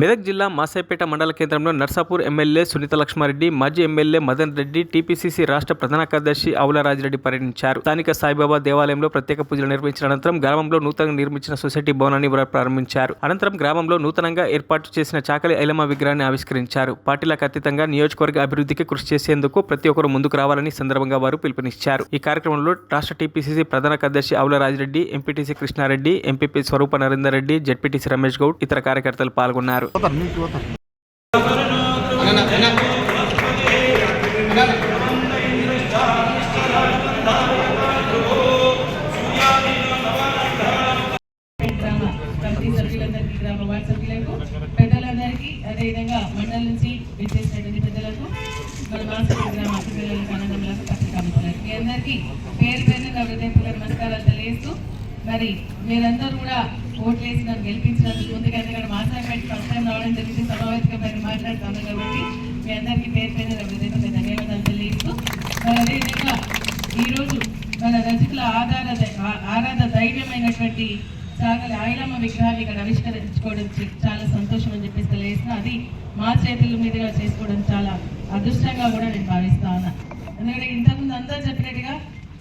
మెదక్ జిల్లా మాసాయిపేట మండల కేంద్రంలో నర్సాపూర్ ఎమ్మెల్యే సునీత లక్ష్మారెడ్డి, మాజీ ఎమ్మెల్యే మదన్ రెడ్డి, టీపీసీసీ రాష్ట్ర ప్రధాన కార్యదర్శి ఆవుల రాజిరెడ్డి పర్యటించారు. స్థానిక సాయిబాబా దేవాలయంలో ప్రత్యేక పూజలు నిర్వహించిన అనంతరం గ్రామంలో నూతనంగా నిర్మించిన సొసైటీ భవనాన్ని ప్రారంభించారు. అనంతరం గ్రామంలో నూతనంగా ఏర్పాటు చేసిన చాకలి ఐలమ్మ విగ్రహాన్ని ఆవిష్కరించారు. పార్టీలకు అతీతంగా నియోజకవర్గ అభివృద్ధికి కృషి చేసేందుకు ప్రతి ఒక్కరు ముందుకు రావాలని సందర్భంగా వారు పిలుపునిచ్చారు. ఈ కార్యక్రమంలో రాష్ట్ర టీపీసీసీ ప్రధాన కార్యదర్శి ఆవుల రాజిరెడ్డి, ఎంపీటీసీ కృష్ణారెడ్డి, ఎంపీపీ స్వరూప నరేందర్ రెడ్డి, జెడ్పీటీసీ రమేష్ గౌడ్ ఇతర కార్యకర్తలు పాల్గొన్నారు. పెద్దలందరికీ అదేవిధంగా మండలం నుంచి విచ్చేసినటువంటి పెద్దలకు, మన మాసపేట గ్రామ పిల్లలకు, అన్నదమ్ములకు, పత్రికా మిత్రులకు మీ అందరికీ పేరు పేరున హృదయపూర్వక నమస్కారాలు తెలియజేస్తూ, మరి మీరందరూ కూడా ఓట్లు వేసి నన్ను గెలిపించినందుకు ముందుగా ఎందుకంటే మాసాపేట ఫస్ట్ టైం రావడం జరిగింది, సభావేదిక పైన మాట్లాడుతాను కాబట్టి మీ అందరికీ పేరు పేరున హృదయపూర్వక ధన్యవాదాలు తెలియజేస్తూ, మరి అదేవిధంగా ఈరోజు మన రజకుల ఆరాధ ధైర్యమైనటువంటి చాకలి ఐలమ్మ విగ్రహాన్ని ఇక్కడ ఆవిష్కరించుకోవడం చాలా సంతోషం అని చెప్పేసి తెలియజేసిన, అది మా చేతుల మీదుగా చేసుకోవడం చాలా అదృష్టంగా కూడా నేను భావిస్తా ఉన్నా. ఎందుకంటే ఇంతకుముందు అందరూ చెప్పినట్టుగా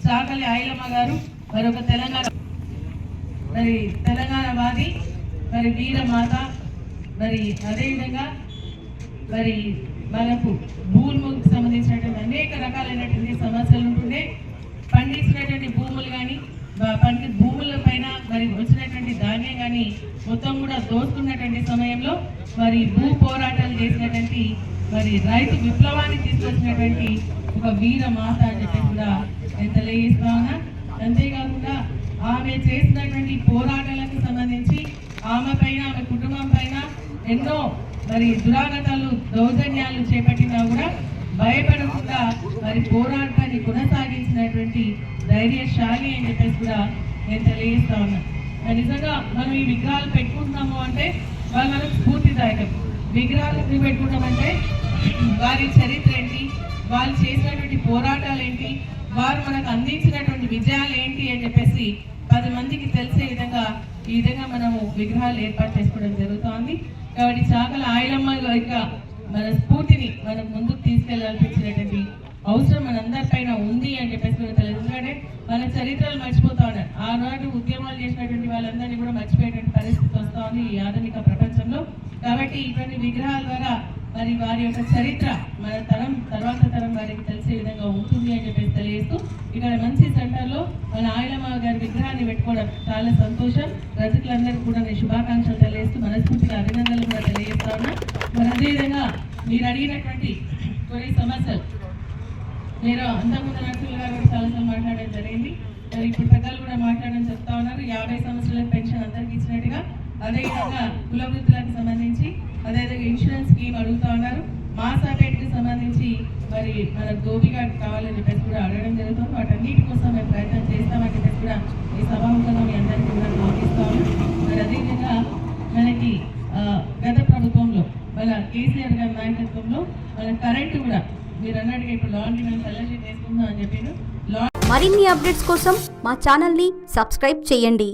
చాకలి ఐలమ్మ గారు మరొక తెలంగాణవాది, మరి వీరమాత, మరి అదేవిధంగా మరి మనకు భూములకు సంబంధించినటువంటి అనేక రకాలైనటువంటి సమస్యలు ఉంటుండే, పండించినటువంటి భూములు కానీ భూముల పైన మరి వచ్చినటువంటి ధాన్యం కానీ మొత్తం కూడా దోచుకున్నటువంటి సమయంలో మరి భూ పోరాటాలు చేసినటువంటి మరి రైతు విప్లవాన్ని తీసుకొచ్చినటువంటి ఒక వీర మాత అని చెప్పి కూడా నేను తెలియజేస్తా ఉన్నా. అంతేకాకుండా ఆమె చేసినటువంటి పోరాటాలకు సంబంధించి ఆమె పైన, ఆమె కుటుంబం పైన ఎన్నో మరి దురాగతాలు, దౌర్జన్యాలు చేపట్టినా కూడా భయపడకుండా మరి పోరాటాన్ని కొనసాగించినటువంటి ధైర్యశాలి అని చెప్పేసి కూడా నేను తెలియజేస్తా ఉన్నా. నిజంగా మనం ఈ విగ్రహాలు పెట్టుకుంటున్నాము అంటే వాళ్ళు మనకు స్ఫూర్తిదాయకం. విగ్రహాలు పెట్టుకుంటామంటే వారి చరిత్ర ఏంటి, వాళ్ళు చేసినటువంటి పోరాటాలు ఏంటి, వారు మనకు అందించినటువంటి విజయాలు ఏంటి అని చెప్పేసి 10 మందికి తెలిసే విధంగా ఈ విధంగా మనము విగ్రహాలు ఏర్పాటు చేసుకోవడం జరుగుతోంది. కాబట్టి చాకలి ఐలమ్మ యొక్క మన స్ఫూర్తిని మనం ముందుకు తీసుకెళ్లాల్సినటువంటి అవసరం మనందరిపైన ఉంది అని చెప్పేసి కూడా తెలియదు. ఎందుకంటే మన చరిత్రలు మర్చిపోతా ఉన్నారు. ఆనాడు ఉద్యమాలు చేసినటువంటి వాళ్ళందరినీ కూడా మర్చిపోయేటువంటి పరిస్థితి వస్తూ ఉంది ఈ ఆధునిక ప్రపంచంలో. కాబట్టి ఇటువంటి విగ్రహాల ద్వారా మరి వారి యొక్క చరిత్ర మన తర్వాత తరం వారికి తెలిసే విధంగా ఉంటుంది అని చెప్పేసి తెలియజేస్తూ, ఇక్కడ మంచి సెంటర్లో మన ఐలమ్మ గారి విగ్రహాన్ని పెట్టుకోవడం చాలా సంతోషం. రజకులందరికీ కూడా నేను శుభాకాంక్షలు తెలియజేస్తూ మనస్ఫూర్తిగా అభినందనలు కూడా తెలియజేస్తా ఉన్నా. మరి అదేవిధంగా మీరు అడిగినటువంటి కొన్ని సమస్యలు, మీరు అంతకుముందు నర్సులు గారు కూడా చాలాసార్లు మాట్లాడడం జరిగింది. మరి ఇప్పుడు పెద్దలు కూడా మాట్లాడడం చెప్తా ఉన్నారు. 50 సంవత్సరాల పెన్షన్ అందరికి ఇచ్చినట్టుగా, అదేవిధంగా కుల వృత్తులకు సంబంధించి, అదేవిధంగా ఇన్సూరెన్స్ స్కీమ్ అడుగుతా ఉన్నారు. మాసాపేటకి సంబంధించి మరి మన గోపిగాడు కావాలని చెప్పేసి కూడా అడగడం జరుగుతుంది. వాటన్నిటి కోసం మేము ప్రయత్నం చేస్తామని చెప్పేసి కూడా ఈ సభాముఖంగా మీ అందరికీ కూడా మాటిస్తా ఉన్నాం. మరి అదేవిధంగా మనకి గత ప్రభుత్వంలో మన కేసీఆర్ గారి నాయకత్వంలో మన కరెంటు కూడా మీరు అన్నట్టుగా ఇప్పుడు లాండ్రీ మేము సెలెక్షన్ చేసుకుందాం అని చెప్పాను. మరిన్ని అప్డేట్స్ కోసం మా ఛానల్ని సబ్స్క్రైబ్ చేయండి.